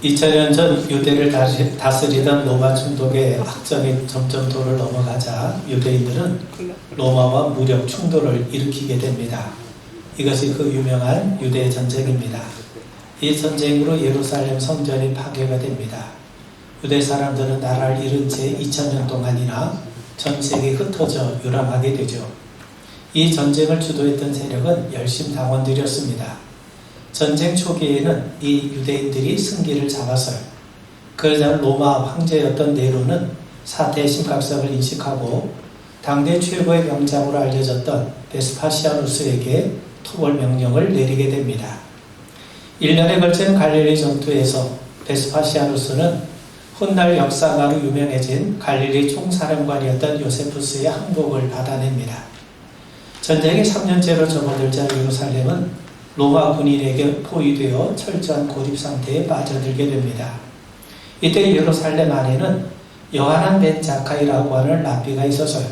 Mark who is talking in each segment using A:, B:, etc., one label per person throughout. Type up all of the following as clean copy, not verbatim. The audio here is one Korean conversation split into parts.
A: 2000년 전 유대를 다스리던 로마 총독의 악정이 점점 도를 넘어가자 유대인들은 로마와 무력 충돌을 일으키게 됩니다. 이것이 그 유명한 유대 전쟁입니다. 이 전쟁으로 예루살렘 성전이 파괴가 됩니다. 유대 사람들은 나라를 잃은 채 2000년 동안이나 전 세계에 흩어져 유람하게 되죠. 이 전쟁을 주도했던 세력은 열심당원들이었습니다. 전쟁 초기에는 이 유대인들이 승기를 잡았어요. 그러자 로마 황제였던 네로는 사태의 심각성을 인식하고 당대 최고의 명장으로 알려졌던 베스파시아누스에게 토벌 명령을 내리게 됩니다. 1년에 걸친 갈릴리 전투에서 베스파시아누스는 훗날 역사가로 유명해진 갈릴리 총사령관이었던 요세푸스의 항복을 받아냅니다. 전쟁이 3년째로 접어들자 예루살렘은 로마 군인에게 포위되어 철저한 고립 상태에 빠져들게 됩니다. 이때 예루살렘 안에는 요하난 벤 자카이라고 하는 랍비가 있어서요.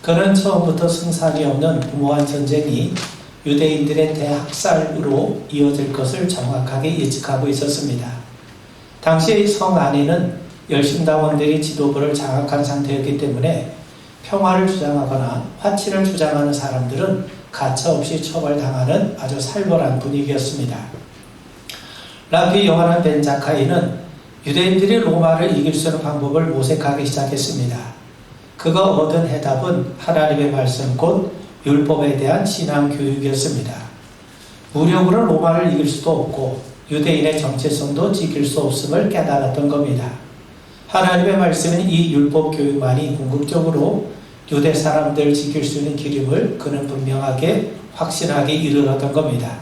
A: 그는 처음부터 승산이 없는 무모한 전쟁이 유대인들의 대학살으로 이어질 것을 정확하게 예측하고 있었습니다. 당시 성 안에는 열심당원들이 지도부를 장악한 상태였기 때문에 평화를 주장하거나 화치를 주장하는 사람들은 가차없이 처벌당하는 아주 살벌한 분위기였습니다. 랍비 요하난 벤 자카이는 유대인들이 로마를 이길 수 있는 방법을 모색하기 시작했습니다. 그가 얻은 해답은 하나님의 말씀 곧 율법에 대한 신앙 교육이었습니다. 무력으로 로마를 이길 수도 없고 유대인의 정체성도 지킬 수 없음을 깨달았던 겁니다. 하나님의 말씀은 이 율법 교육만이 궁극적으로 유대 사람들 지킬 수 있는 길임을 그는 분명하게 확신하게 이르렀던 겁니다.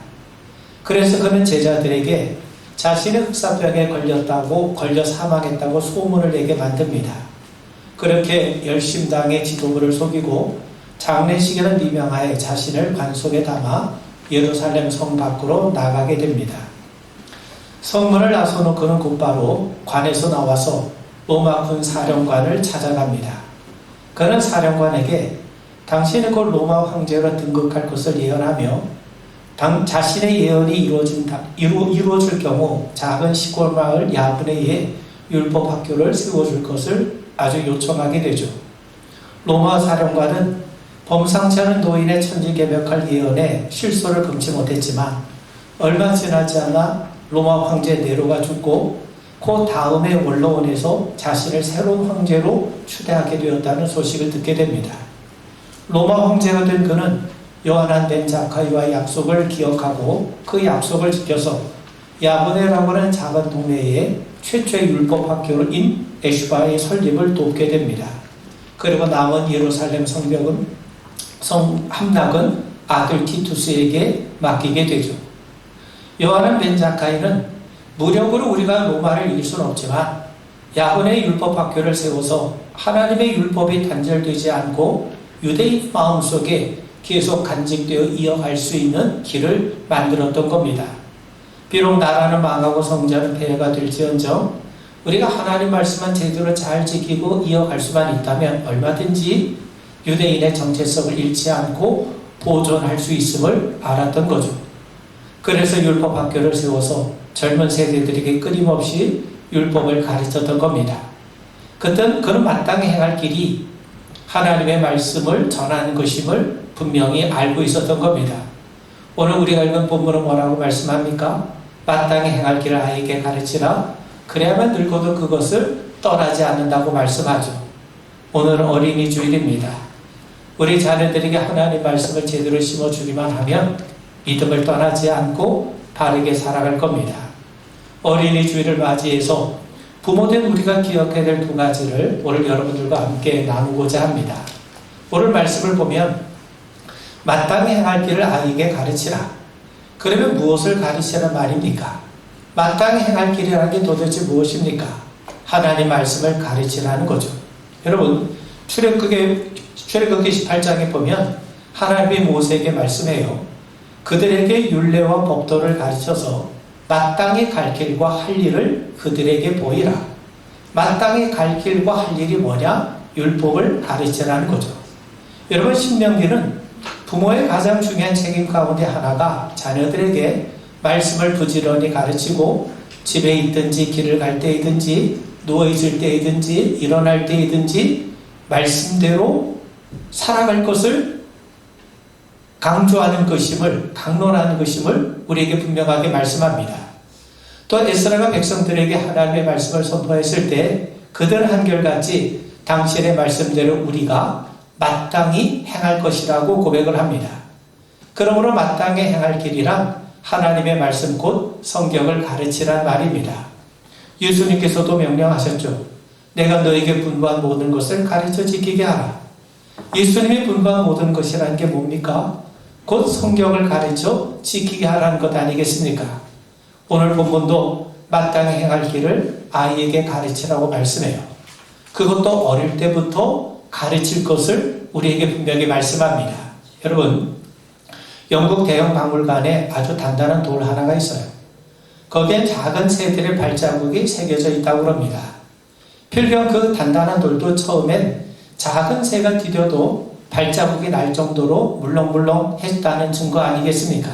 A: 그래서 그는 제자들에게 자신의 흑사병에 걸려 사망했다고 소문을 내게 만듭니다. 그렇게 열심당의 지도부를 속이고 장례식에는 미명하에 자신을 관 속에 담아 예루살렘 성 밖으로 나가게 됩니다. 성문을 나서는 그는 곧바로 관에서 나와서 로마 군 사령관을 찾아갑니다. 그는 사령관에게 당신은 곧 로마 황제로 등극할 것을 예언하며 자신의 예언이 이루어질 경우 작은 시골 마을 야브네에 율법 학교를 세워줄 것을 아주 요청하게 되죠. 로마 사령관은 범상치 않은 노인의 천지개벽할 예언에 실소를 금치 못했지만 얼마 지나지 않아 로마 황제 네로가 죽고 그 다음에 원로원에서 자신을 새로운 황제로 추대하게 되었다는 소식을 듣게 됩니다. 로마 황제가 된 그는 요하난 벤 자카이와의 약속을 기억하고 그 약속을 지켜서 야브네라고 하는 작은 동네에 최초의 율법 학교인 에슈바의 설립을 돕게 됩니다. 그리고 남은 예루살렘 성 함락은 아들 티투스에게 맡기게 되죠. 요하난 벤 자카이는 무력으로 우리가 로마를 이길 수는 없지만 야브네 율법 학교를 세워서 하나님의 율법이 단절되지 않고 유대인 마음속에 계속 간직되어 이어갈 수 있는 길을 만들었던 겁니다. 비록 나라는 망하고 성전은 폐해가 될지언정 우리가 하나님 말씀만 제대로 잘 지키고 이어갈 수만 있다면 얼마든지 유대인의 정체성을 잃지 않고 보존할 수 있음을 알았던 거죠. 그래서 율법 학교를 세워서 젊은 세대들에게 끊임없이 율법을 가르쳤던 겁니다. 그땐 그는 마땅히 행할 길이 하나님의 말씀을 전하는 것임을 분명히 알고 있었던 겁니다. 오늘 우리가 읽은 본문은 뭐라고 말씀합니까? 마땅히 행할 길을 아이에게 가르치라. 그래야만 늙어도 그것을 떠나지 않는다고 말씀하죠. 오늘은 어린이 주일입니다. 우리 자녀들에게 하나님 말씀을 제대로 심어주기만 하면 믿음을 떠나지 않고 바르게 살아갈 겁니다. 어린이 주일을 맞이해서 부모된 우리가 기억해야 될 두 가지를 오늘 여러분들과 함께 나누고자 합니다. 오늘 말씀을 보면 마땅히 행할 길을 아이에게 가르치라. 그러면 무엇을 가르치라는 말입니까? 마땅히 행할 길이라는 게 도대체 무엇입니까? 하나님 말씀을 가르치라는 거죠. 여러분 출애굽기 18장에 보면 하나님이 모세에게 말씀해요. 그들에게 율례와 법도를 가르쳐서 마땅히 갈 길과 할 일을 그들에게 보이라. 마땅히 갈 길과 할 일이 뭐냐? 율법을 가르치라는 거죠. 여러분 신명기는 부모의 가장 중요한 책임 가운데 하나가 자녀들에게 말씀을 부지런히 가르치고 집에 있든지 길을 갈 때이든지 누워있을 때이든지 일어날 때이든지 말씀대로 살아갈 것을 강조하는 것임을, 강론하는 것임을 우리에게 분명하게 말씀합니다. 또 에스라가 백성들에게 하나님의 말씀을 선포했을 때 그들 한결같이 당신의 말씀대로 우리가 마땅히 행할 것이라고 고백을 합니다. 그러므로 마땅히 행할 길이란 하나님의 말씀 곧 성경을 가르치란 말입니다. 예수님께서도 명령하셨죠. 내가 너에게 분부한 모든 것을 가르쳐 지키게 하라. 예수님이 분부한 모든 것이라는 게 뭡니까? 곧 성경을 가르쳐 지키게 하라는 것 아니겠습니까? 오늘 본문도 마땅히 행할 길을 아이에게 가르치라고 말씀해요. 그것도 어릴 때부터 가르칠 것을 우리에게 분명히 말씀합니다. 여러분, 영국 대형 박물관에 아주 단단한 돌 하나가 있어요. 거기엔 작은 새들의 발자국이 새겨져 있다고 합니다. 필경 그 단단한 돌도 처음엔 작은 새가 디뎌도 발자국이 날 정도로 물렁물렁했다는 증거 아니겠습니까?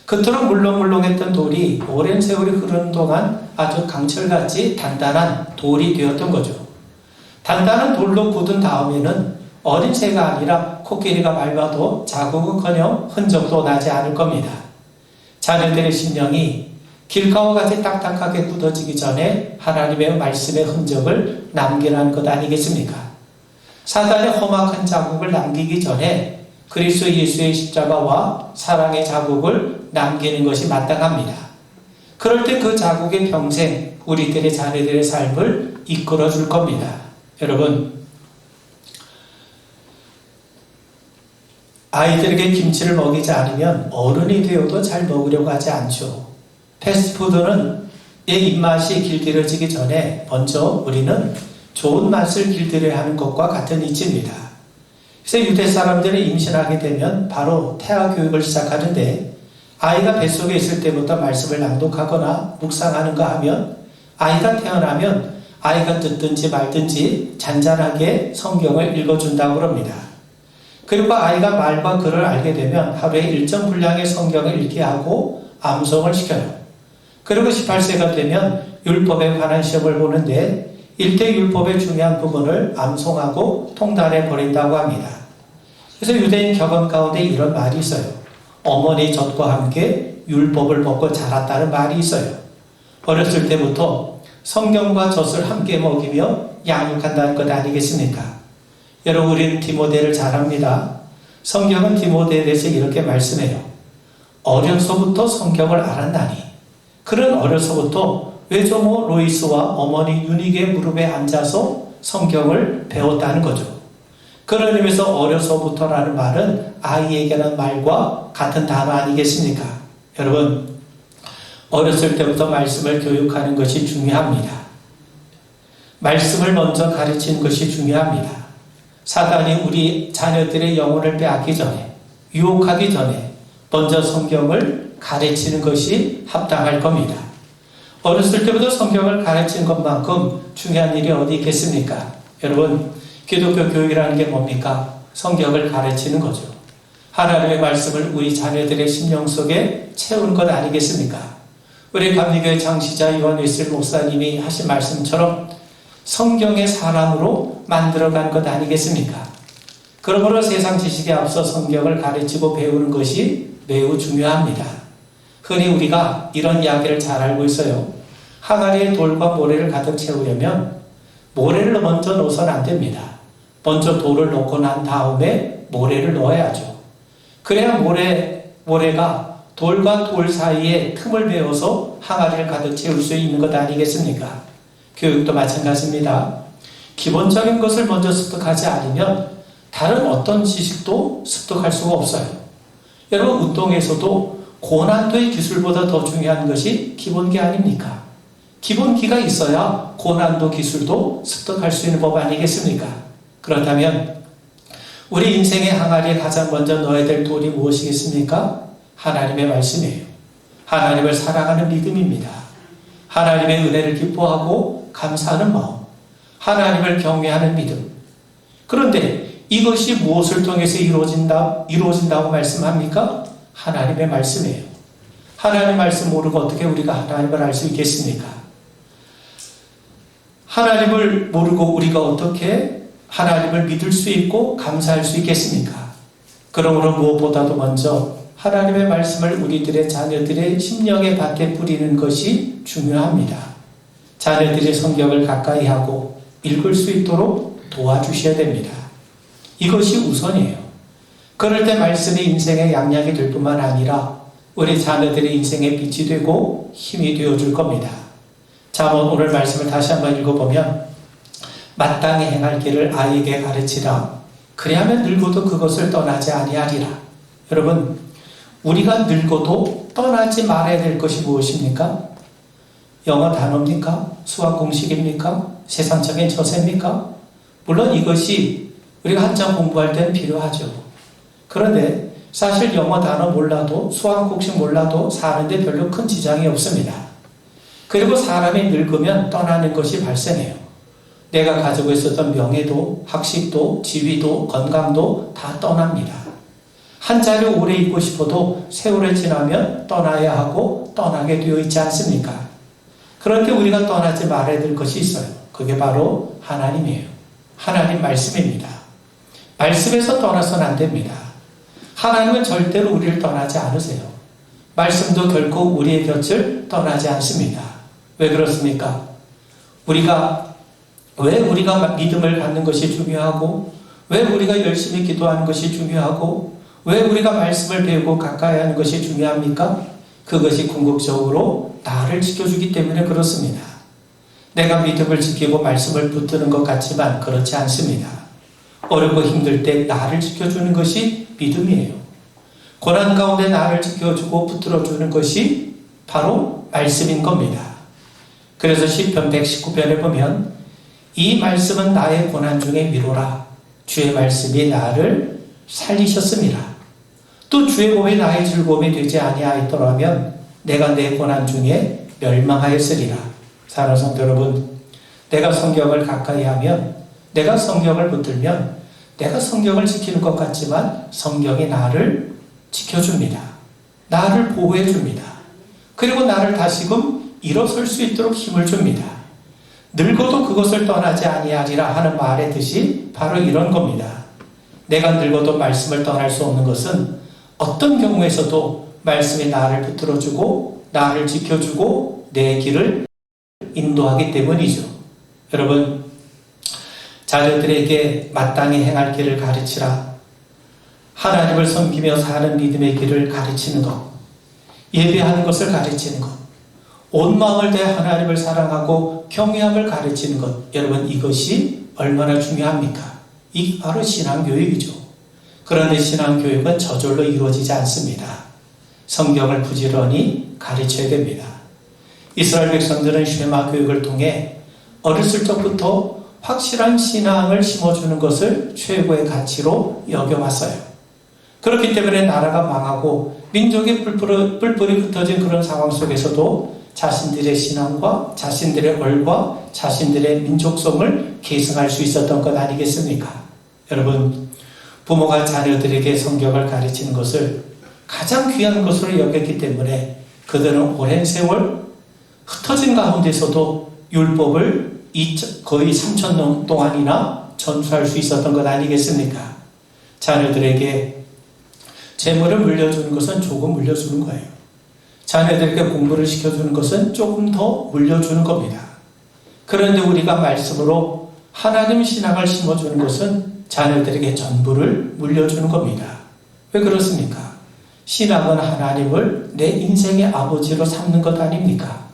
A: 그토록 물렁물렁했던 돌이 오랜 세월이 흐르는 동안 아주 강철같이 단단한 돌이 되었던 거죠. 단단한 돌로 굳은 다음에는 어린 새가 아니라 코끼리가 밟아도 자국은커녕 흔적도 나지 않을 겁니다. 자녀들의 심령이 길가와 같이 딱딱하게 굳어지기 전에 하나님의 말씀의 흔적을 남기라는 것 아니겠습니까? 사단의 험악한 자국을 남기기 전에 그리스도 예수의 십자가와 사랑의 자국을 남기는 것이 마땅합니다. 그럴 때 그 자국이 평생 우리들의 자녀들의 삶을 이끌어 줄 겁니다. 여러분, 아이들에게 김치를 먹이지 않으면 어른이 되어도 잘 먹으려고 하지 않죠. 패스트푸드는 내 입맛이 길들여지기 전에 먼저 우리는 좋은 맛을 길들여야 하는 것과 같은 이치입니다. 그래서 유대 사람들이 임신하게 되면 바로 태아 교육을 시작하는데 아이가 뱃속에 있을 때부터 말씀을 낭독하거나 묵상하는가 하면 아이가 태어나면 아이가 듣든지 말든지 잔잔하게 성경을 읽어준다고 합니다. 그리고 아이가 말과 글을 알게 되면 하루에 일정 분량의 성경을 읽게 하고 암송을 시켜요. 그리고 18세가 되면 율법에 관한 시험을 보는데 일대 율법의 중요한 부분을 암송하고 통달해 버린다고 합니다. 그래서 유대인 격언 가운데 이런 말이 있어요. 어머니 젖과 함께 율법을 먹고 자랐다는 말이 있어요. 어렸을 때부터 성경과 젖을 함께 먹이며 양육한다는 것 아니겠습니까? 여러분, 우리는 디모데를 잘 압니다. 성경은 디모데에 대해서 이렇게 말씀해요. 어려서부터 성경을 알았나니. 그는 어려서부터 외조모 로이스와 어머니 유닉의 무릎에 앉아서 성경을 배웠다는 거죠. 그런 의미에서 어려서부터라는 말은 아이에게는 말과 같은 단어 아니겠습니까? 여러분, 어렸을 때부터 말씀을 교육하는 것이 중요합니다. 말씀을 먼저 가르치는 것이 중요합니다. 사단이 우리 자녀들의 영혼을 빼앗기 전에, 유혹하기 전에 먼저 성경을 가르치는 것이 합당할 겁니다. 어렸을 때부터 성경을 가르치는 것만큼 중요한 일이 어디 있겠습니까? 여러분, 기독교 교육이라는 게 뭡니까? 성경을 가르치는 거죠. 하나님의 말씀을 우리 자녀들의 심령 속에 채우는 것 아니겠습니까? 우리 감리교회 창시자 요한 웨슬리 목사님이 하신 말씀처럼 성경의 사람으로 만들어간 것 아니겠습니까? 그러므로 세상 지식에 앞서 성경을 가르치고 배우는 것이 매우 중요합니다. 흔히 우리가 이런 이야기를 잘 알고 있어요. 항아리에 돌과 모래를 가득 채우려면 모래를 먼저 넣어서는 안 됩니다. 먼저 돌을 넣고 난 다음에 모래를 넣어야죠. 그래야 모래가 돌과 돌 사이에 틈을 베어서 항아리를 가득 채울 수 있는 것 아니겠습니까? 교육도 마찬가지입니다. 기본적인 것을 먼저 습득하지 않으면 다른 어떤 지식도 습득할 수가 없어요. 여러분, 운동에서도 고난도의 기술보다 더 중요한 것이 기본기 아닙니까? 기본기가 있어야 고난도 기술도 습득할 수 있는 법 아니겠습니까? 그렇다면 우리 인생의 항아리에 가장 먼저 넣어야 될 돌이 무엇이겠습니까? 하나님의 말씀이에요. 하나님을 사랑하는 믿음입니다. 하나님의 은혜를 기뻐하고 감사하는 마음, 하나님을 경외하는 믿음. 그런데 이것이 무엇을 통해서 이루어진다고 말씀합니까? 하나님의 말씀이에요. 하나님 말씀 모르고 어떻게 우리가 하나님을 알 수 있겠습니까? 하나님을 모르고 우리가 어떻게 하나님을 믿을 수 있고 감사할 수 있겠습니까? 그러므로 무엇보다도 먼저 하나님의 말씀을 우리들의 자녀들의 심령에 밖에 뿌리는 것이 중요합니다. 자녀들이 성경을 가까이 하고 읽을 수 있도록 도와주셔야 됩니다. 이것이 우선이에요. 그럴 때 말씀이 인생의 양약이 될 뿐만 아니라 우리 자녀들의 인생의 빛이 되고 힘이 되어줄 겁니다. 자, 오늘 말씀을 다시 한번 읽어보면 마땅히 행할 길을 아이에게 가르치라. 그리하면 늙어도 그것을 떠나지 아니하리라. 여러분, 우리가 늙어도 떠나지 말아야 될 것이 무엇입니까? 영어 단어입니까? 수학 공식입니까? 세상적인 처세입니까? 물론 이것이 우리가 한참 공부할 때는 필요하죠. 그런데 사실 영어 단어 몰라도 수학 공식 몰라도 사는데 별로 큰 지장이 없습니다. 그리고 사람이 늙으면 떠나는 것이 발생해요. 내가 가지고 있었던 명예도, 학식도, 지위도, 건강도 다 떠납니다. 한 자리 오래 있고 싶어도 세월이 지나면 떠나야 하고 떠나게 되어 있지 않습니까? 그런데 우리가 떠나지 말아야 될 것이 있어요. 그게 바로 하나님이에요. 하나님 말씀입니다. 말씀에서 떠나서는 안 됩니다. 하나님은 절대로 우리를 떠나지 않으세요. 말씀도 결코 우리의 곁을 떠나지 않습니다. 왜 그렇습니까? 왜 우리가 믿음을 갖는 것이 중요하고, 왜 우리가 열심히 기도하는 것이 중요하고, 왜 우리가 말씀을 배우고 가까이 하는 것이 중요합니까? 그것이 궁극적으로 나를 지켜주기 때문에 그렇습니다. 내가 믿음을 지키고 말씀을 붙드는 것 같지만 그렇지 않습니다. 어렵고 힘들 때 나를 지켜주는 것이 믿음이에요. 고난 가운데 나를 지켜주고 붙들어주는 것이 바로 말씀인 겁니다. 그래서 시편 119편에 보면 이 말씀은 나의 고난 중에 미로라. 주의 말씀이 나를 살리셨습니다. 또 주의 몸이 나의 즐거움이 되지 아니하였더라면 내가 내 고난 중에 멸망하였으리라. 사랑하는 성도 여러분, 내가 성경을 가까이 하면, 내가 성경을 붙들면 내가 성경을 지키는 것 같지만 성경이 나를 지켜줍니다. 나를 보호해줍니다. 그리고 나를 다시금 일어설 수 있도록 힘을 줍니다. 늙어도 그것을 떠나지 아니하리라 하는 말의 뜻이 바로 이런 겁니다. 내가 늙어도 말씀을 떠날 수 없는 것은 어떤 경우에서도 말씀이 나를 붙들어주고 나를 지켜주고 내 길을 인도하기 때문이죠. 여러분, 자녀들에게 마땅히 행할 길을 가르치라. 하나님을 섬기며 사는 믿음의 길을 가르치는 것, 예배하는 것을 가르치는 것, 온 마음을 다해 하나님을 사랑하고 경외함을 가르치는 것, 여러분 이것이 얼마나 중요합니까? 이게 바로 신앙교육이죠. 그런데 신앙교육은 저절로 이루어지지 않습니다. 성경을 부지런히 가르쳐야 됩니다. 이스라엘 백성들은 쉐마 교육을 통해 어렸을 적부터 확실한 신앙을 심어주는 것을 최고의 가치로 여겨왔어요. 그렇기 때문에 나라가 망하고 민족이 뿔뿔이 흩어진 그런 상황 속에서도 자신들의 신앙과 자신들의 얼과 자신들의 민족성을 계승할 수 있었던 것 아니겠습니까? 여러분, 부모가 자녀들에게 성경을 가르치는 것을 가장 귀한 것으로 여겼기 때문에 그들은 오랜 세월 흩어진 가운데서도 율법을 거의 3,000년 동안이나 전수할 수 있었던 것 아니겠습니까? 자녀들에게 재물을 물려주는 것은 조금 물려주는 거예요. 자녀들에게 공부를 시켜주는 것은 조금 더 물려주는 겁니다. 그런데 우리가 말씀으로 하나님 신앙을 심어주는 것은 자녀들에게 전부를 물려주는 겁니다. 왜 그렇습니까? 신앙은 하나님을 내 인생의 아버지로 삼는 것 아닙니까?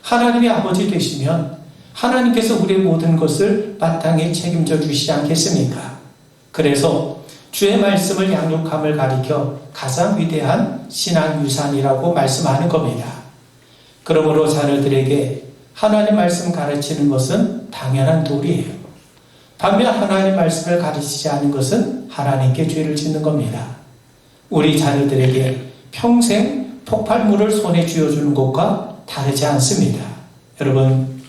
A: 하나님이 아버지 되시면 하나님께서 우리의 모든 것을 마땅히 책임져 주시지 않겠습니까? 그래서 주의 말씀을 양육함을 가리켜 가장 위대한 신앙 유산이라고 말씀하는 겁니다. 그러므로 자녀들에게 하나님 말씀 가르치는 것은 당연한 도리예요. 반면 하나님 말씀을 가르치지 않는 것은 하나님께 죄를 짓는 겁니다. 우리 자녀들에게 평생 폭발물을 손에 쥐어주는 것과 다르지 않습니다. 여러분,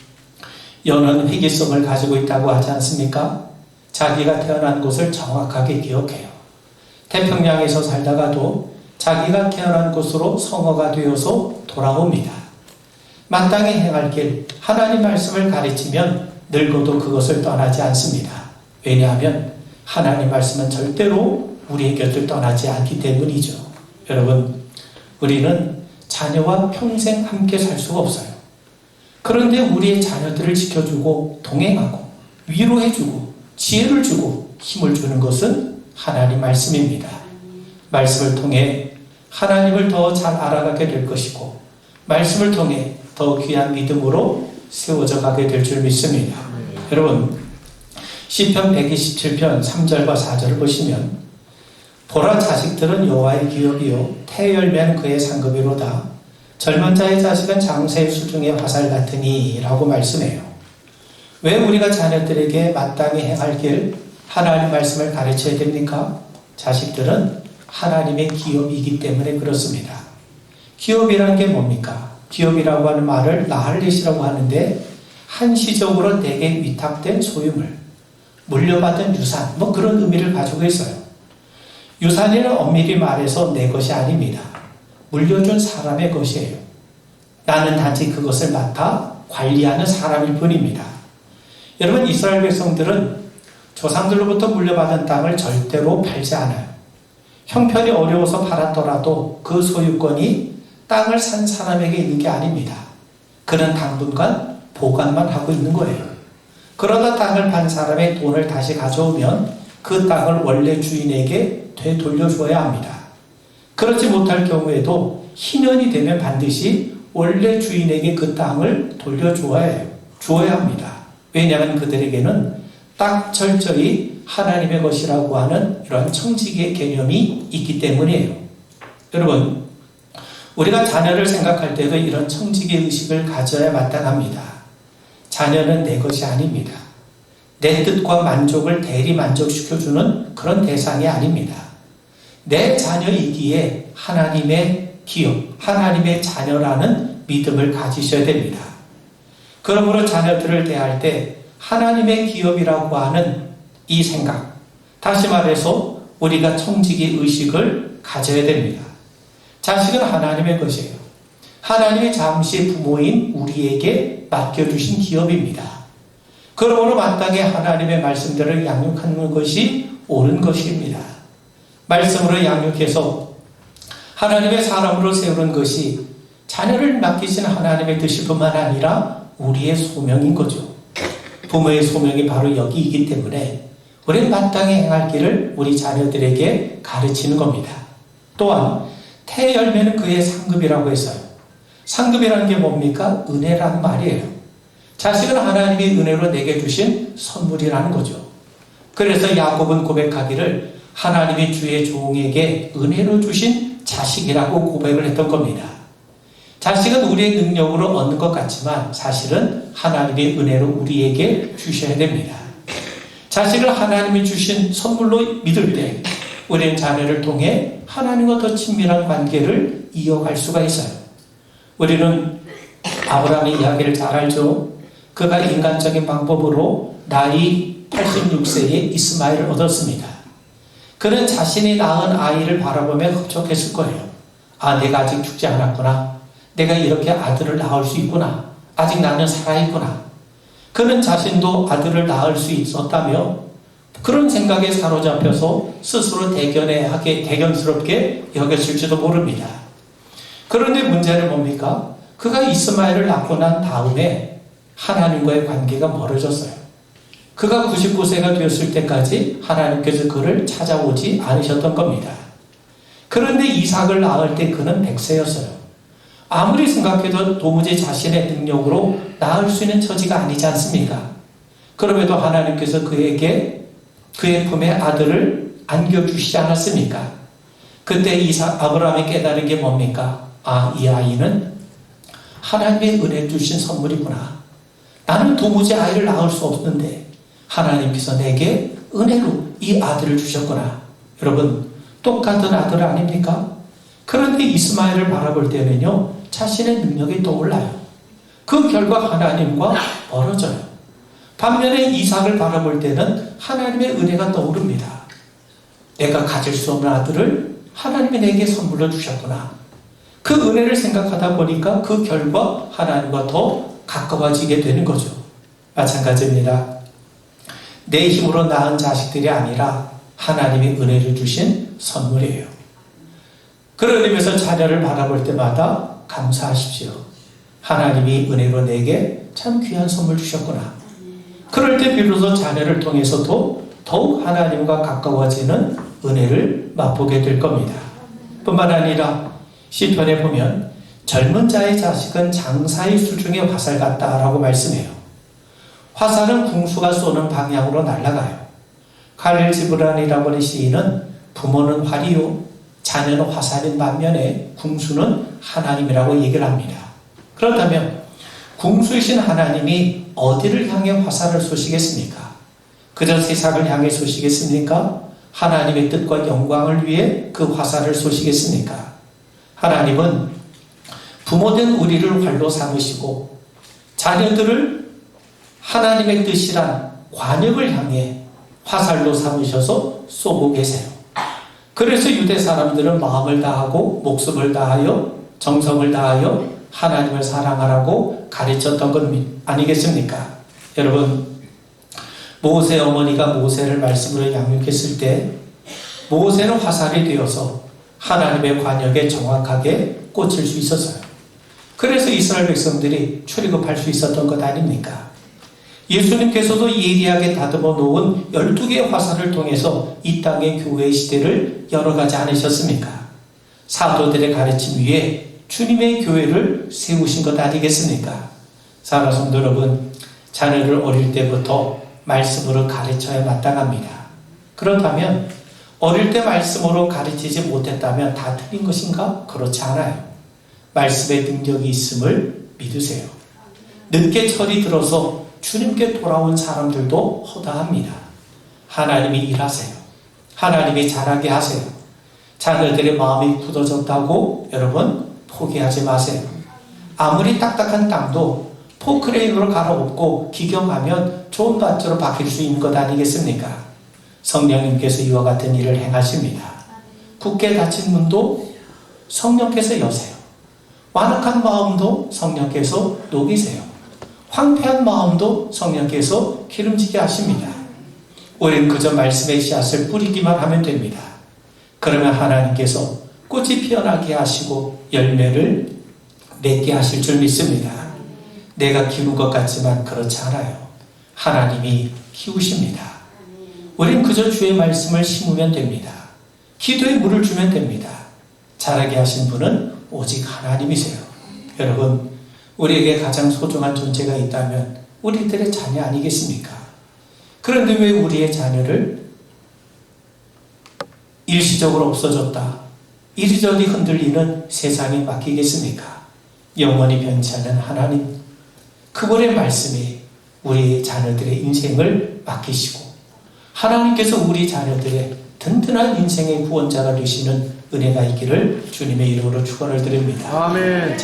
A: 연어는 회귀성을 가지고 있다고 하지 않습니까? 자기가 태어난 곳을 정확하게 기억해요. 태평양에서 살다가도 자기가 태어난 곳으로 성어가 되어서 돌아옵니다. 마땅히 행할 길, 하나님 말씀을 가르치면 늙어도 그것을 떠나지 않습니다. 왜냐하면 하나님 말씀은 절대로 우리의 곁을 떠나지 않기 때문이죠. 여러분, 우리는 자녀와 평생 함께 살 수가 없어요. 그런데 우리의 자녀들을 지켜주고 동행하고 위로해주고 지혜를 주고 힘을 주는 것은 하나님 말씀입니다. 말씀을 통해 하나님을 더 잘 알아가게 될 것이고 말씀을 통해 더 귀한 믿음으로 세워져 가게 될 줄 믿습니다. 여러분, 시편 127편 3절과 4절을 보시면 보라, 자식들은 여호와의 기업이요 태열면 그의 상급이로다. 젊은 자의 자식은 장세의 수중의 화살 같으니 라고 말씀해요. 왜 우리가 자녀들에게 마땅히 행할 길 하나님 말씀을 가르쳐야 됩니까? 자식들은 하나님의 기업이기 때문에 그렇습니다. 기업이라는 게 뭡니까? 기업이라고 하는 말을 나할렛이라고 하는데 한시적으로 내게 위탁된 소유물, 물려받은 유산, 그런 의미를 가지고 있어요. 유산이는 엄밀히 말해서 내 것이 아닙니다. 물려준 사람의 것이에요. 나는 단지 그것을 맡아 관리하는 사람일 뿐입니다. 여러분, 이스라엘 백성들은 조상들로부터 물려받은 땅을 절대로 팔지 않아요. 형편이 어려워서 팔았더라도 그 소유권이 땅을 산 사람에게 있는 게 아닙니다. 그는 당분간 보관만 하고 있는 거예요. 그러다 땅을 판 사람의 돈을 다시 가져오면 그 땅을 원래 주인에게 되돌려줘야 합니다. 그렇지 못할 경우에도 희년이 되면 반드시 원래 주인에게 그 땅을 돌려주어야 합니다. 왜냐하면 그들에게는 딱 철저히 하나님의 것이라고 하는 이러한 청지기의 개념이 있기 때문이에요. 여러분, 우리가 자녀를 생각할 때도 이런 청지기 의식을 가져야 마땅합니다. 자녀는 내 것이 아닙니다. 내 뜻과 만족을 대리 만족시켜주는 그런 대상이 아닙니다. 내 자녀이기에 하나님의 기업, 하나님의 자녀라는 믿음을 가지셔야 됩니다. 그러므로 자녀들을 대할 때 하나님의 기업이라고 하는 이 생각, 다시 말해서 우리가 청지기 의식을 가져야 됩니다. 자식은 하나님의 것이에요. 하나님이 잠시 부모인 우리에게 맡겨주신 기업입니다. 그러므로 마땅히 하나님의 말씀들을 양육하는 것이 옳은 것입니다. 말씀으로 양육해서 하나님의 사람으로 세우는 것이 자녀를 맡기신 하나님의 뜻이뿐만 아니라 우리의 소명인 거죠. 부모의 소명이 바로 여기이기 때문에 우리는 마땅히 행할 길을 우리 자녀들에게 가르치는 겁니다. 또한 태열매는 그의 상급이라고 했어요. 상급이라는 게 뭡니까? 은혜라는 말이에요. 자식은 하나님이 은혜로 내게 주신 선물이라는 거죠. 그래서 야곱은 고백하기를 하나님이 주의 종에게 은혜로 주신 자식이라고 고백을 했던 겁니다. 자식은 우리의 능력으로 얻는 것 같지만 사실은 하나님의 은혜로 우리에게 주셔야 됩니다. 자식을 하나님이 주신 선물로 믿을 때 우리는 자녀를 통해 하나님과 더 친밀한 관계를 이어갈 수가 있어요. 우리는 아브라함의 이야기를 잘 알죠. 그가 인간적인 방법으로 나이 86세에 이스마엘을 얻었습니다. 그는 자신이 낳은 아이를 바라보며 흡족했을 거예요. 아, 내가 아직 죽지 않았구나. 내가 이렇게 아들을 낳을 수 있구나. 아직 나는 살아있구나. 그는 자신도 아들을 낳을 수 있었다며 그런 생각에 사로잡혀서 스스로 대견스럽게 여겼을지도 모릅니다. 그런데 문제는 뭡니까? 그가 이스마엘을 낳고 난 다음에 하나님과의 관계가 멀어졌어요. 그가 99세가 되었을 때까지 하나님께서 그를 찾아오지 않으셨던 겁니다. 그런데 이삭을 낳을 때 그는 100세였어요. 아무리 생각해도 도무지 자신의 능력으로 낳을 수 있는 처지가 아니지 않습니까? 그럼에도 하나님께서 그에게 그의 품에 아들을 안겨주시지 않았습니까? 그때 아브라함이 깨달은 게 뭡니까? 아, 이 아이는 하나님의 은혜 주신 선물이구나. 나는 도무지 아이를 낳을 수 없는데 하나님께서 내게 은혜로 이 아들을 주셨구나. 여러분, 똑같은 아들 아닙니까? 그런데 이스마엘을 바라볼 때는요, 자신의 능력이 떠올라요. 그 결과 하나님과 멀어져요. 반면에 이삭을 바라볼 때는 하나님의 은혜가 떠오릅니다. 내가 가질 수 없는 아들을 하나님이 내게 선물로 주셨구나. 그 은혜를 생각하다 보니까 그 결과 하나님과 더 가까워지게 되는 거죠. 마찬가지입니다. 내 힘으로 낳은 자식들이 아니라 하나님이 은혜를 주신 선물이에요. 그런 의미에서 자녀를 바라볼 때마다 감사하십시오. 하나님이 은혜로 내게 참 귀한 선물 주셨구나. 그럴 때 비로소 자녀를 통해서도 더욱 하나님과 가까워지는 은혜를 맛보게 될 겁니다. 뿐만 아니라 시편에 보면 젊은 자의 자식은 장사의 수중의 화살 같다라고 말씀해요. 화살은 궁수가 쏘는 방향으로 날아가요. 갈지브란이라고 하는 시인은 부모는 활이요 자녀는 화살인 반면에 궁수는 하나님이라고 얘기를 합니다. 그렇다면 궁수이신 하나님이 어디를 향해 화살을 쏘시겠습니까? 그저 세상을 향해 쏘시겠습니까? 하나님의 뜻과 영광을 위해 그 화살을 쏘시겠습니까? 하나님은 부모된 우리를 활로 삼으시고 자녀들을 하나님의 뜻이란 관역을 향해 화살로 삼으셔서 쏘고 계세요. 그래서 유대 사람들은 마음을 다하고 목숨을 다하여 정성을 다하여 하나님을 사랑하라고 가르쳤던 것 아니겠습니까? 여러분, 모세 어머니가 모세를 말씀으로 양육했을 때 모세는 화살이 되어서 하나님의 관역에 정확하게 꽂힐 수 있었어요. 그래서 이스라엘 백성들이 출애굽할 수 있었던 것 아닙니까? 예수님께서도 예리하게 다듬어 놓은 12개의 화살을 통해서 이 땅의 교회의 시대를 열어가지 않으셨습니까? 사도들의 가르침 위에 주님의 교회를 세우신 것 아니겠습니까? 사랑하는 성도 여러분, 자녀를 어릴 때부터 말씀으로 가르쳐야 마땅합니다. 그렇다면 어릴 때 말씀으로 가르치지 못했다면 다 틀린 것인가? 그렇지 않아요. 말씀의 능력이 있음을 믿으세요. 늦게 철이 들어서 주님께 돌아온 사람들도 허다합니다. 하나님이 일하세요. 하나님이 잘하게 하세요. 자녀들의 마음이 굳어졌다고 여러분 포기하지 마세요. 아무리 딱딱한 땅도 포크레인으로 갈아엎고 기경하면 좋은 밭으로 바뀔 수 있는 것 아니겠습니까? 성령님께서 이와 같은 일을 행하십니다. 굳게 닫힌 문도 성령께서 여세요. 완악한 마음도 성령께서 녹이세요. 황폐한 마음도 성령께서 기름지게 하십니다. 우리는 그저 말씀의 씨앗을 뿌리기만 하면 됩니다. 그러면 하나님께서 꽃이 피어나게 하시고 열매를 맺게 하실 줄 믿습니다. 내가 키운 것 같지만 그렇지 않아요. 하나님이 키우십니다. 우린 그저 주의 말씀을 심으면 됩니다. 기도에 물을 주면 됩니다. 자라게 하신 분은 오직 하나님이세요. 여러분, 우리에게 가장 소중한 존재가 있다면 우리들의 자녀 아니겠습니까? 그런데 왜 우리의 자녀를 일시적으로 없어졌다, 이리저리 흔들리는 세상에 맡기겠습니까? 영원히 변치 않는 하나님, 그분의 말씀에 우리 자녀들의 인생을 맡기시고 하나님께서 우리 자녀들의 든든한 인생의 구원자가 되시는 은혜가 있기를 주님의 이름으로 축원을 드립니다.
B: 아멘.